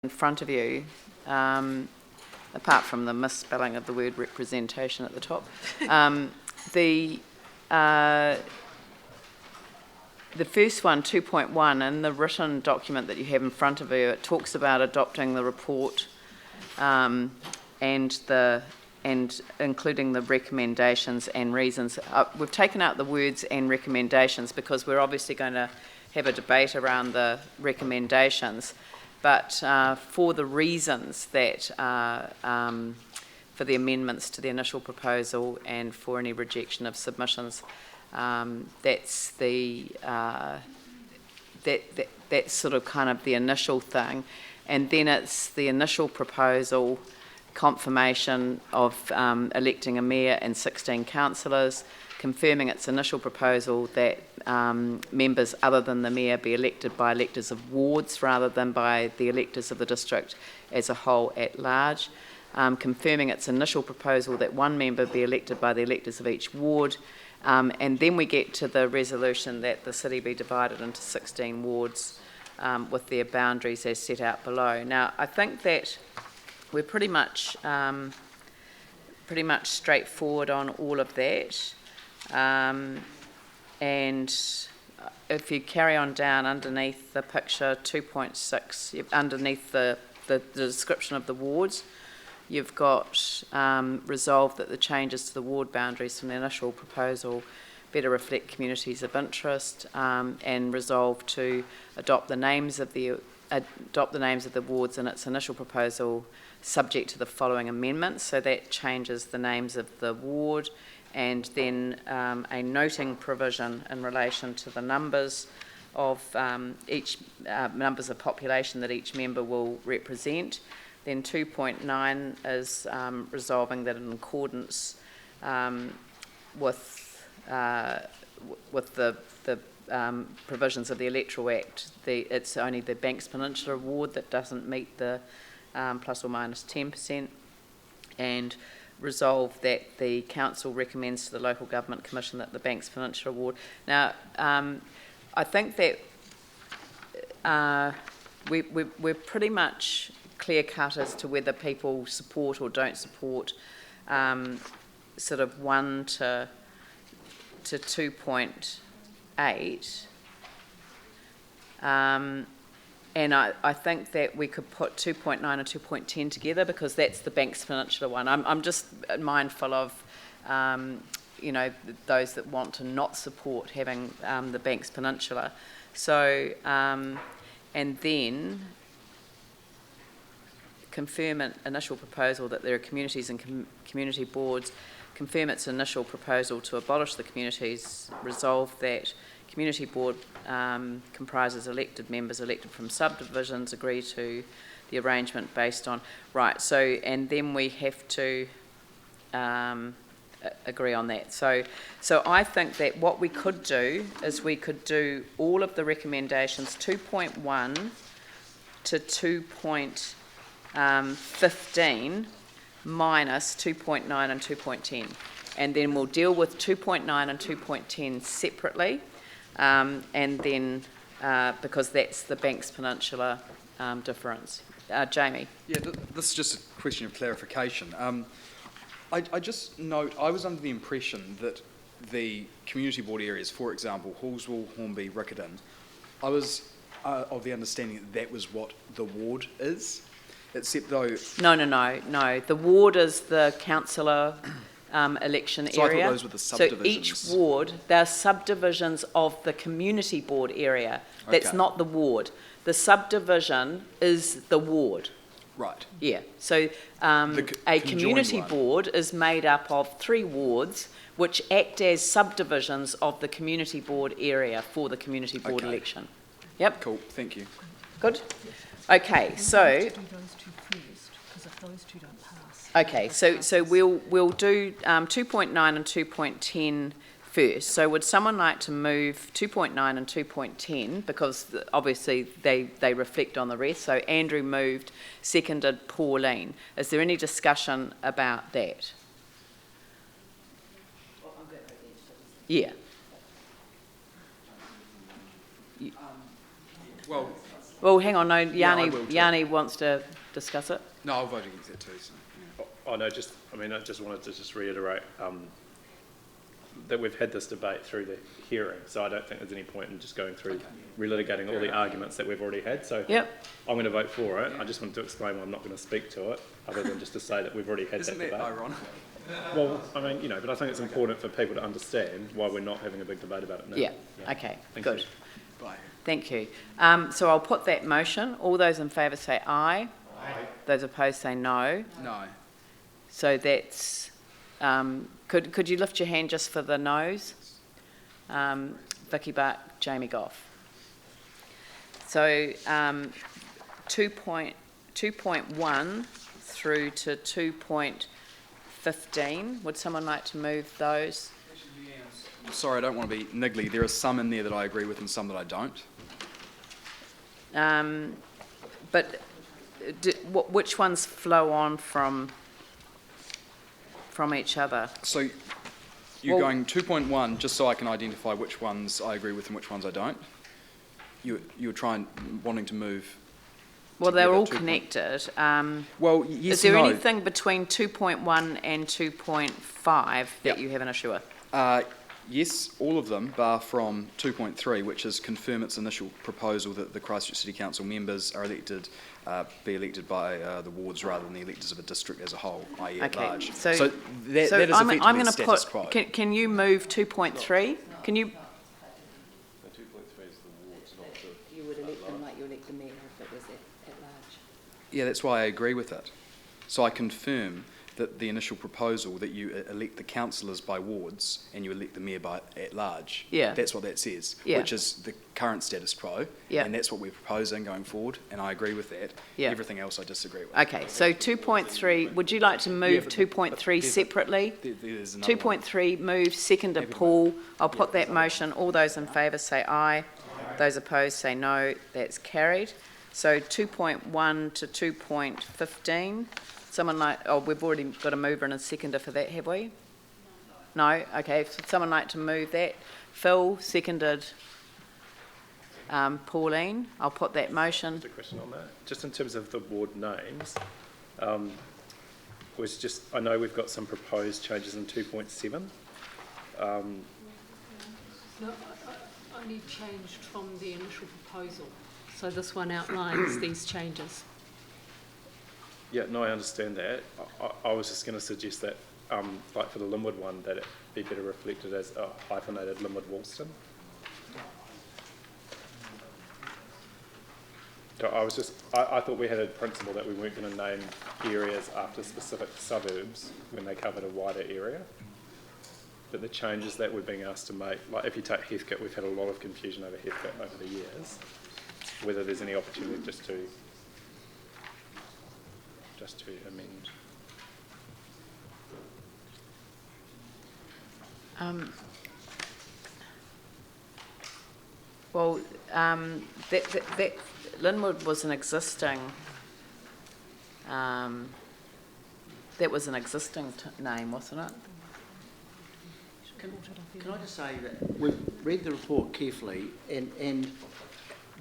in front of you, apart from the misspelling of the word representation at the top, the first one, 2.1, in the written document that you have in front of you, it talks about adopting the report and including the recommendations and reasons. We've taken out the words and recommendations because we're obviously going to have a debate around the recommendations, but for the reasons that for the amendments to the initial proposal and for any rejection of submissions, that's the that's sort of kind of the initial thing, and then it's the initial proposal, confirmation of electing a mayor and 16 councillors, confirming its initial proposal that members other than the mayor be elected by electors of wards rather than by the electors of the district as a whole at large, confirming its initial proposal that one member be elected by the electors of each ward, and then we get to the resolution that the city be divided into 16 wards with their boundaries as set out below. Now, I think that we're pretty much straightforward on all of that. And if you carry on down underneath the picture 2.6, underneath the description of the wards, you've got resolved that the changes to the ward boundaries from the initial proposal better reflect communities of interest, and resolved to adopt the names of the wards in its initial proposal subject to the following amendments. So that changes the names of the ward, and then a noting provision in relation to the numbers of each numbers of population that each member will represent. Then 2.9 is resolving that in accordance with the provisions of the Electoral Act, it's only the Banks Peninsula ward that doesn't meet the plus or minus 10%, and resolve that the council recommends to the Local Government Commission that the Banks Peninsula ward. Now, I think that we're pretty much clear cut as to whether people support or don't support sort of 1 to 2.8. And I think that we could put 2.9 and 2.10 together because that's the Banks Peninsula one. I'm just mindful of, those that want to not support having the Banks Peninsula. So, and then confirm an initial proposal that there are communities and community boards, confirm its initial proposal to abolish the communities, resolve that community board comprises elected members elected from subdivisions, agree to the arrangement based on, right, so, and then we have to agree on that. So I think that what we could do is we could do all of the recommendations 2.1 to 2.15 minus 2.9 and 2.10, and then we'll deal with 2.9 and 2.10 separately, and then because that's the Banks Peninsula difference. Jamie? Yeah, this is just a question of clarification. I just note, I was under the impression that the community board areas, for example, Hallswell, Hornby, Riccarton, I was of the understanding that was what the ward is, except though... No. The ward is the councillor election area. So I thought those were the subdivisions. So each ward, they're subdivisions of the community board area. That's Okay. not the ward. The subdivision is the ward. Right. Yeah. So a community board is made up of 3 wards which act as subdivisions of the community board area for the community board election. Yep. Cool. Thank you. Good. Okay. So. Okay, so we'll do 2.9 and 2.10 first. So would someone like to move 2.9 and 2.10, because obviously they reflect on the rest. So Andrew moved, seconded Pauline. Is there any discussion about that? Yeah. Well, Well, hang on, no, Yeah, I will too. Yanni wants to discuss it. No, I'll vote against that too. So. Oh, no, I just wanted to just reiterate that we've had this debate through the hearing, so I don't think there's any point in just going through relitigating all the arguments that we've already had. So Yep. I'm going to vote for it. I just wanted to explain why I'm not going to speak to it, other than just to say that we've already had Isn't that that debate. ironic? Well, I mean, but I think it's important for people to understand why we're not having a big debate about it now. Yeah, okay, Thank good. you. Bye. Thank you. So I'll put that motion. All those in favour say aye. Aye. Those opposed say no. No. So that's, could you lift your hand just for the noes? Vicky Buck, Jamie Goff. So 2.1 through to 2.15, would someone like to move those? Sorry, I don't want to be niggly. There are some in there that I agree with and some that I don't. But which ones flow on from each other? So you're going 2.1 just so I can identify which ones I agree with and which ones I don't. You're wanting to move. Well, they're all 2. connected. Well, yes. Is there and no. anything between 2.1 and 2.5 that you have an issue with? Yes, all of them, bar from 2.3, which is confirm its initial proposal that the Christchurch City Council members are be elected by the wards rather than the electors of a district as a whole, i.e. at large. So that is effectively I'm going to status put. quo. Can you move 2.3? Can you? The 2.3 is the wards, not the... You would elect them like you elect the mayor if it was at large. Yeah, that's why I agree with it. So I confirm that the initial proposal that you elect the councillors by wards and you elect the mayor by at large. Yeah. That's what that says, Yeah. which is the current status quo. Yeah. And that's what we're proposing going forward, and I agree with that. Yeah. Everything else I disagree with. Okay, so 2.3, would you like to move 2.3 separately? There's another one. 2.3 moved, seconded Paul. I'll put that motion. All those in favour say aye. Those opposed say no. That's carried. So 2.1 to 2.15. Someone like, we've already got a mover and a seconder for that, have we? No? Okay, so someone like to move that. Phil, seconded Pauline. I'll put that motion. Just a question on that. Just in terms of the ward names, I know we've got some proposed changes in 2.7. No, only changed from the initial proposal. So this one outlines these changes. Yeah, no, I understand that. I was just going to suggest that, like for the Linwood one, that it be better reflected as a hyphenated Linwood-Woolston. So I thought we had a principle that we weren't going to name areas after specific suburbs when they covered a wider area. But the changes that we're being asked to make, like if you take Heathcote, we've had a lot of confusion over Heathcote over the years, whether there's any opportunity just to amend. That Linwood was an existing. That was an existing name, wasn't it? Can I just say that we've read the report carefully and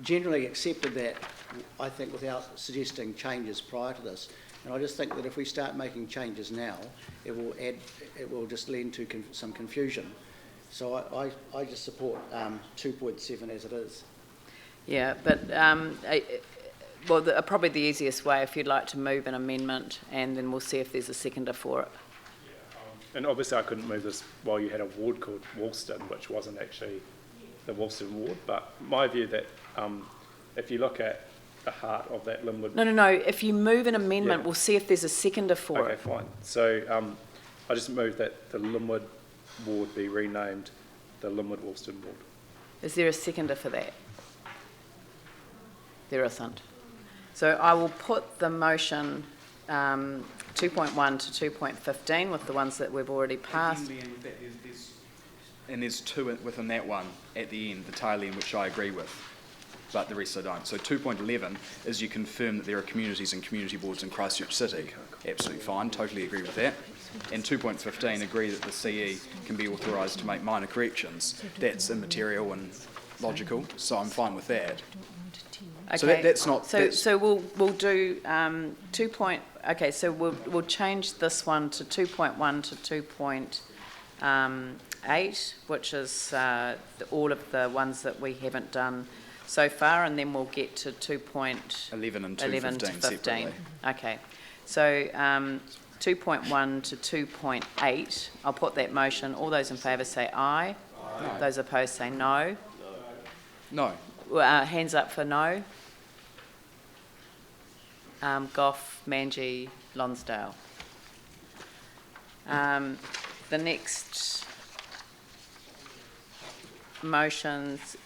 generally accepted that, I think, without suggesting changes prior to this. And I just think that if we start making changes now, it will just lead to some confusion. So I just support 2.7 as it is. Yeah, but probably the easiest way, if you'd like to move an amendment, and then we'll see if there's a seconder for it. And obviously I couldn't move this while you had a ward called Woolston, which wasn't actually the Woolston ward, but my view that if you look at the heart of that Linwood... No. If you move an amendment, Yeah. we'll see if there's a seconder for Okay, it. fine. So I just moved that the Linwood ward be renamed the Linwood-Woolston ward. Is there a seconder for that? There isn't. So I will put the motion 2.1 to 2.15 with the ones that we've already passed. And there's two within that one at the end, the tail end, which I agree with, but the rest I don't. So 2.11 is you confirm that there are communities and community boards in Christchurch City. Absolutely fine, totally agree with that. And 2.15, agree that the CE can be authorised to make minor corrections. That's immaterial and logical, so I'm fine with that. So Okay. that's not... So we'll do 2 point, okay, so we'll change this one to 2.1 to 2.8, which is all of the ones that we haven't done so far, and then we'll get to 11 and 11 to 2.15 15. separately. Okay, so 2.1 to 2.8, I'll put that motion. All those in favour say aye. No. Those opposed say no. No. Hands up for no. Goff, Manji, Lonsdale. The next motions,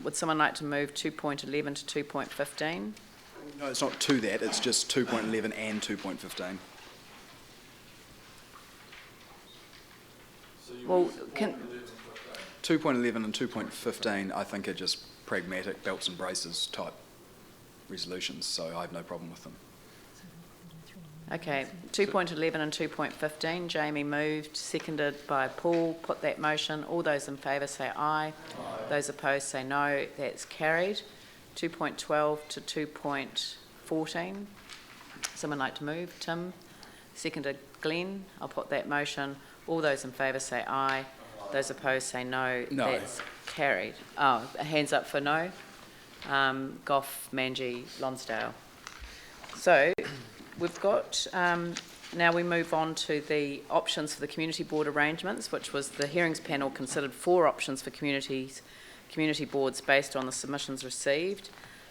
would someone like to move 2.11 to 2.15? No, it's not to that, it's just 2.11 and 2.15. Well, can, 2.11 and 2.15, I think, are just pragmatic belts and braces type resolutions, so I have no problem with them. okay, 2.11 and 2.15, Jamie moved, seconded by Paul, put that motion. All those in favour say aye. Those opposed say no. That's carried. 2.12 to 2.14, someone like to move? Tim, seconded Glenn, I'll put that motion. All those in favour say aye. Those opposed say no. No. That's carried. Oh, hands up for no. Goff, Manji, Lonsdale. So we've got, now we move on to the options for the community board arrangements, which was the hearings panel considered 4 options for community boards based on the submissions received.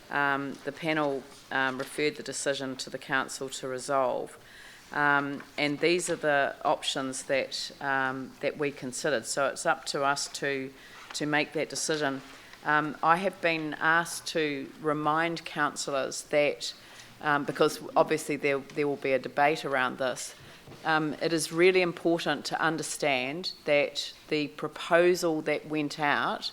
The panel referred the decision to the council to resolve. And these are the options that that we considered. So it's up to us to make that decision. I have been asked to remind councillors that, because obviously there will be a debate around this, it is really important to understand that the proposal that went out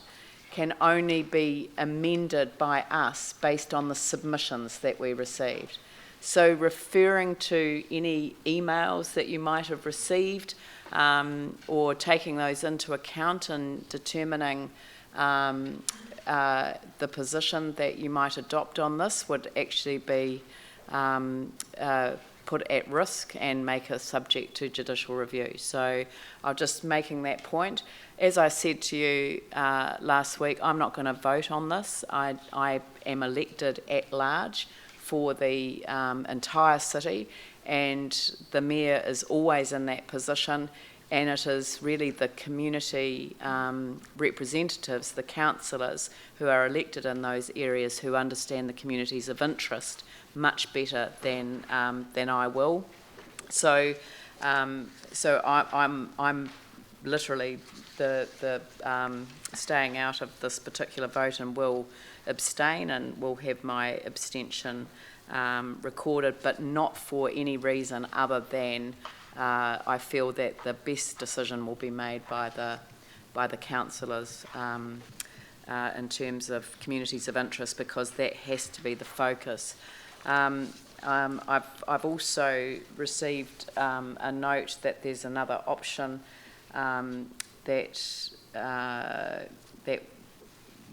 can only be amended by us based on the submissions that we received. So referring to any emails that you might have received, or taking those into account and determining the position that you might adopt on this would actually be put at risk and make us subject to judicial review. So I'm just making that point. As I said to you last week, I'm not going to vote on this. I am elected at large for the entire city, and the mayor is always in that position, and it is really the community representatives, the councillors who are elected in those areas, who understand the communities of interest much better than I will. So I'm literally the staying out of this particular vote, and will abstain, and will have my abstention recorded, but not for any reason other than I feel that the best decision will be made by the councillors in terms of communities of interest, because that has to be the focus. I've also received a note that there's another option that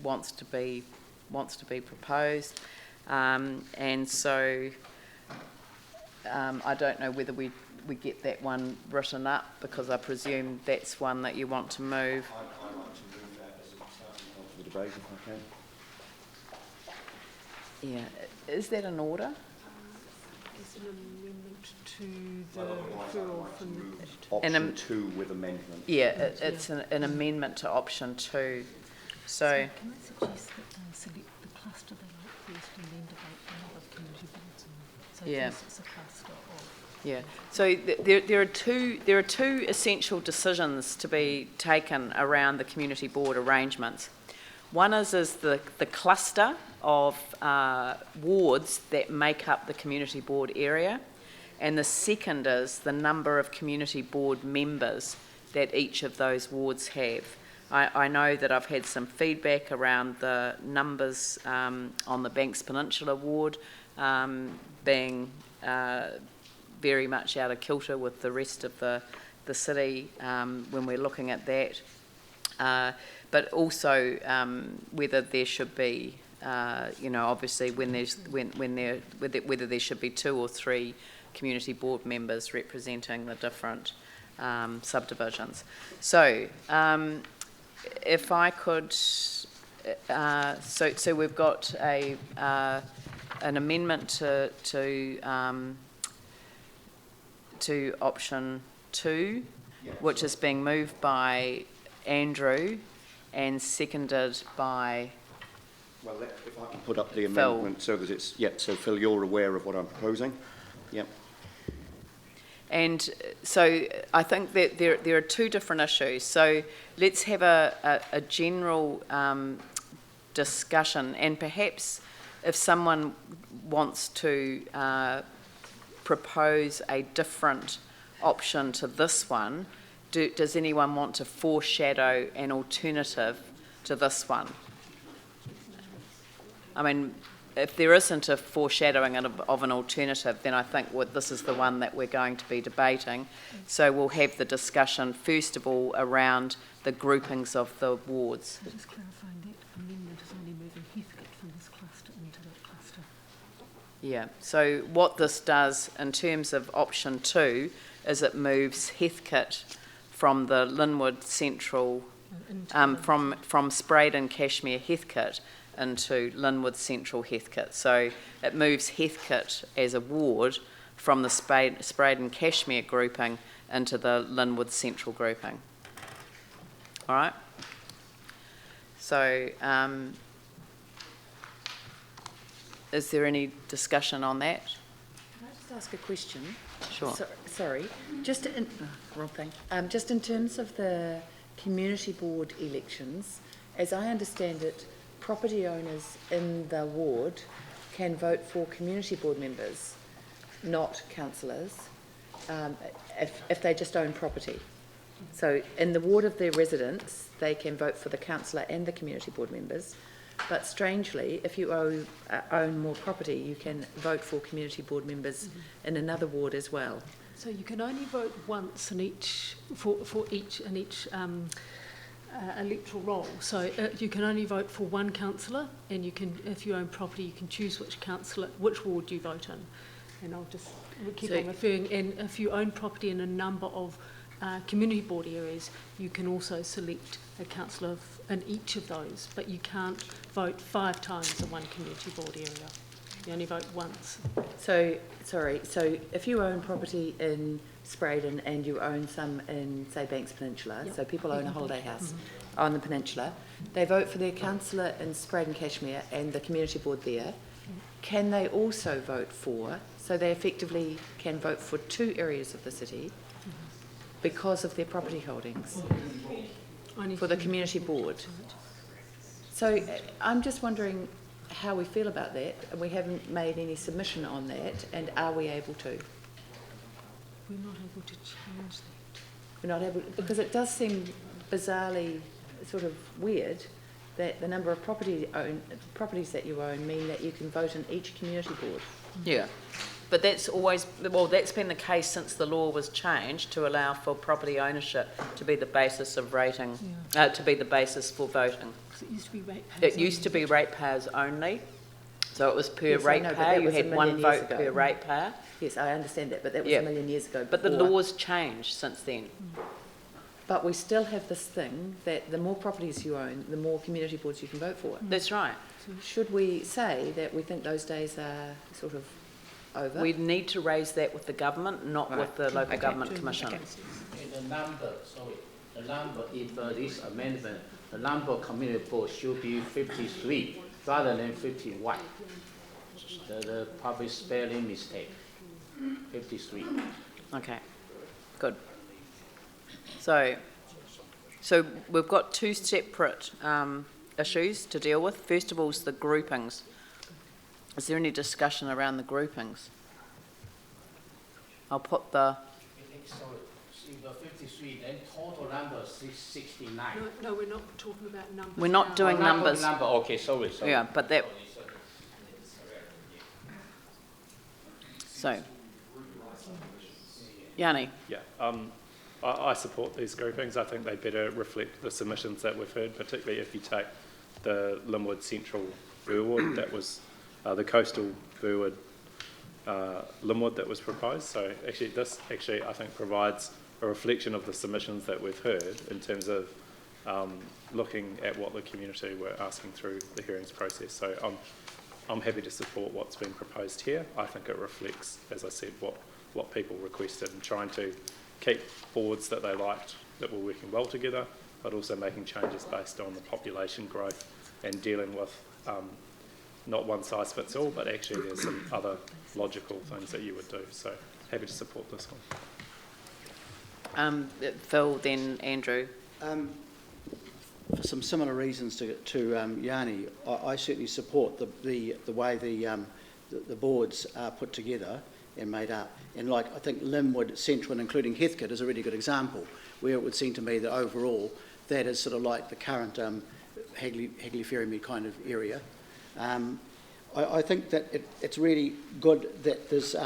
wants to be proposed, and so I don't know whether we get that one written up, because I presume that's one that you want to move. I'd like to move that as a starting point for the debate, if I can. Yeah, is that in order? It's an amendment to the referral from the... Option 2 with amendment. Yeah, it's an amendment to option 2. So Can I suggest that they select the cluster they like first and then debate the other community boards on it? So Yeah. first it's a cluster of... yeah, so there are two essential decisions to be taken around the community board arrangements. One is the cluster of wards that make up the community board area, and the second is the number of community board members that each of those wards have. I know that I've had some feedback around the numbers on the Banks Peninsula ward being very much out of kilter with the rest of the city when we're looking at that. But also whether there should be obviously whether there should be 2 or 3 community board members representing the different subdivisions. So if I could, so we've got an amendment to option 2, which is being moved by Andrew and seconded by Well, if I can put up the amendment so that it's, so Phil, you're aware of what I'm proposing. Yep. And so I think that there are 2 different issues. So let's have a general discussion, and perhaps if someone wants to propose a different option to this one, does anyone want to foreshadow an alternative to this one? I mean, if there isn't a foreshadowing of an alternative, then I think this is the one that we're going to be debating. So we'll have the discussion, first of all, around the groupings of the wards. Just clarifying that amendment is only moving Heathcote from this cluster into that cluster. Yeah, so what this does in terms of option 2 is it moves Heathcote from the Linwood Central, from Spraydon, Cashmere, Heathcote into Linwood Central, Heathcote. So it moves Heathcote as a ward from the Spraydon, Cashmere grouping into the Linwood Central grouping. All right? So is there any discussion on that? Can I just ask a question? Sure. Sorry, just in, wrong thing. Just in terms of the community board elections, as I understand it, property owners in the ward can vote for community board members, not councillors, if they just own property. So in the ward of their residents, they can vote for the councillor and the community board members. But strangely, if you own more property, you can vote for community board members in another ward as well. So you can only vote once in each, for each in each electoral roll. So you can only vote for one councillor, and you can, if you own property, you can choose which councillor, which ward you vote in. And I'll just keep on referring. And if you own property in a number of community board areas, you can also select a councillor in each of those, but you can't vote 5 times in one community board area. You only vote once. So, sorry, so if you own property in Spraydon and you own some in, say, Banks Peninsula, so people own a holiday house on the peninsula, they vote for their councillor in Spraydon, Cashmere and the community board there. Can they also vote for, so they effectively can vote for 2 areas of the city because of their property holdings for the community board? So I'm just wondering how we feel about that. We haven't made any submission on that, and are we able to? We're not able to change that. We're not able, because it does seem bizarrely sort of weird that the number of properties that you own mean that you can vote in each community board. Yeah, but that's always, well, that's been the case since the law was changed to allow for property ownership to be the basis of rating, to be the basis for voting. It used to be ratepayers. It used to be ratepayers only, so it was per Yes, I know, but ratepayer. that You was had a one million years vote ago. per ratepayer. Yes, I understand that, but that was Yeah. a million years ago. But the before. law's changed since then. But we still have this thing that the more properties you own, the more community boards you can vote for. That's right. Should we say that we think those days are sort of over? We need to raise that with the government, not with the local government commission. The number, the number, if this amendment, the number of community boards should be 53 rather than 51. The probably spelling mistake, 53. Okay, good. So we've got 2 separate issues to deal with. First of all is the groupings. Is there any discussion around the groupings? I'll put the... Sorry, see the 53, then total number is 69. No, we're not talking about numbers. We're not now. doing numbers. Number, okay, sorry. Yeah, but that... So, Yanni? Yeah, I support these groupings. I think they better reflect the submissions that we've heard, particularly if you take the Linwood Central Burwood, that was the coastal Burwood Linwood that was proposed. So actually this I think provides a reflection of the submissions that we've heard in terms of looking at what the community were asking through the hearings process. So I'm happy to support what's been proposed here. I think it reflects, as I said, what people requested, and trying to keep boards that they liked that were working well together, but also making changes based on the population growth and dealing with not one size fits all, but actually there's some other logical things that you would do. So happy to support this one. Phil, then Andrew. For some similar reasons to Yanni, I certainly support the way the boards are put together and made up. And like, I think Linwood, Central, and including Heathcote is a really good example, where it would seem to me that overall that is sort of like the current Hagley Ferrymead kind of area. I think that it's really good that there's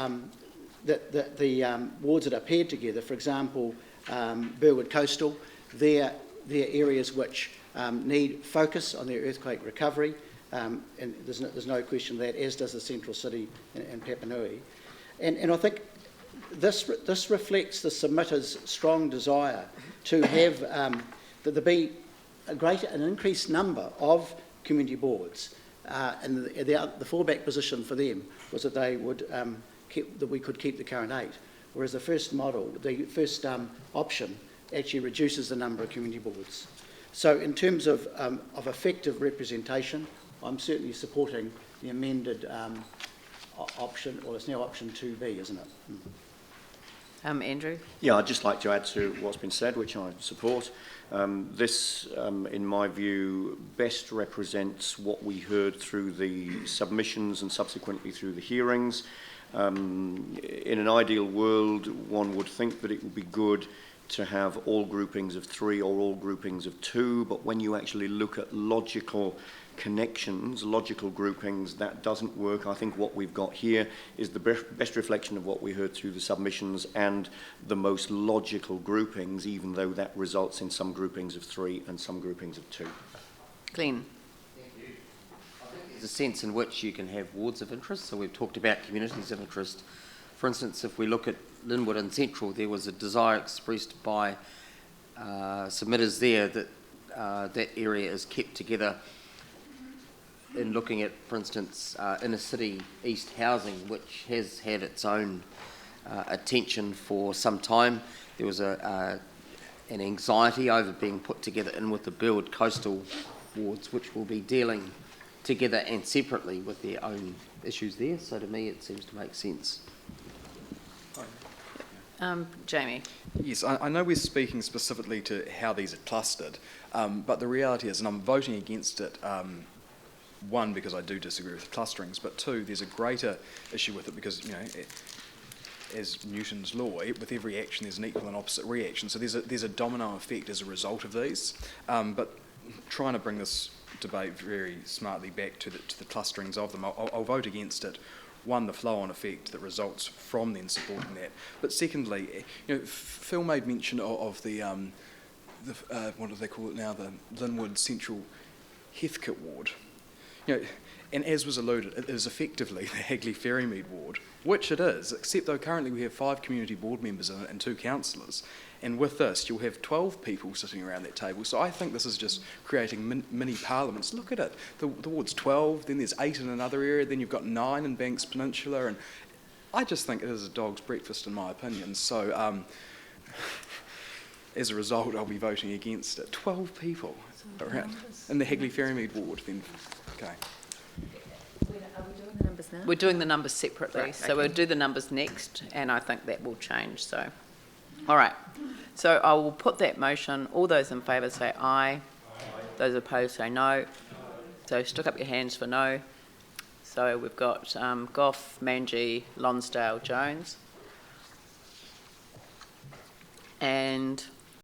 that the wards that are paired together, for example, Burwood Coastal, they're areas which need focus on their earthquake recovery, and there's no question of that, as does the Central City and Papanui. And I think this reflects the submitter's strong desire to have that there be an increased number of community boards, and the fallback position for them was that they would that we could keep the current 8, whereas the first model, the first option, actually reduces the number of community boards. So in terms of effective representation, I'm certainly supporting the amended option, or it's now option 2B, isn't it? Andrew? Yeah, I'd just like to add to what's been said, which I support. This, in my view, best represents what we heard through the submissions and subsequently through the hearings. In an ideal world, one would think that it would be good to have all groupings of 3 or all groupings of 2, but when you actually look at logical connections, logical groupings, that doesn't work. I think what we've got here is the best reflection of what we heard through the submissions and the most logical groupings, even though that results in some groupings of 3 and some groupings of 2. Glenn? Thank you. I think there's a sense in which you can have wards of interest, so we've talked about communities of interest. For instance, if we look at Linwood and Central, there was a desire expressed by submitters there that that area is kept together in looking at, for instance, inner city east housing, which has had its own attention for some time. There was an anxiety over being put together in with the Burwood coastal wards, which will be dealing together and separately with their own issues there. So to me, it seems to make sense. Jamie? Yes, I know we're speaking specifically to how these are clustered, but the reality is, and I'm voting against it, one, because I do disagree with clusterings, but 2, there's a greater issue with it because, you know, as Newton's law, with every action there's an equal and opposite reaction, so there's a domino effect as a result of these. But trying to bring this debate very smartly back to the clusterings of them, I'll vote against it. 1, the flow-on effect that results from then supporting that. But secondly, you know, Phil made mention of the what do they call it now, the Linwood Central Heathcote ward. You know, and as was alluded, it is effectively the Hagley Ferrymead ward, which it is, except though currently we have 5 community board members in it and 2 councillors. And with this, you'll have 12 people sitting around that table. So I think this is just creating mini parliaments. Look at it. The ward's 12, then there's 8 in another area, then you've got 9 in Banks Peninsula. And I just think it is a dog's breakfast, in my opinion. So as a result, I'll be voting against it. 12 people around in the Hagley Ferrymead ward. Then, okay. Are we doing the numbers now? We're doing the numbers separately, Right, so okay. we'll do the numbers next, and I think that will change, so. All right, so I will put that motion. All those in favour say aye. Those opposed say no. So stick up your hands for no. So we've got Goff, Manji, Lonsdale, Jones. And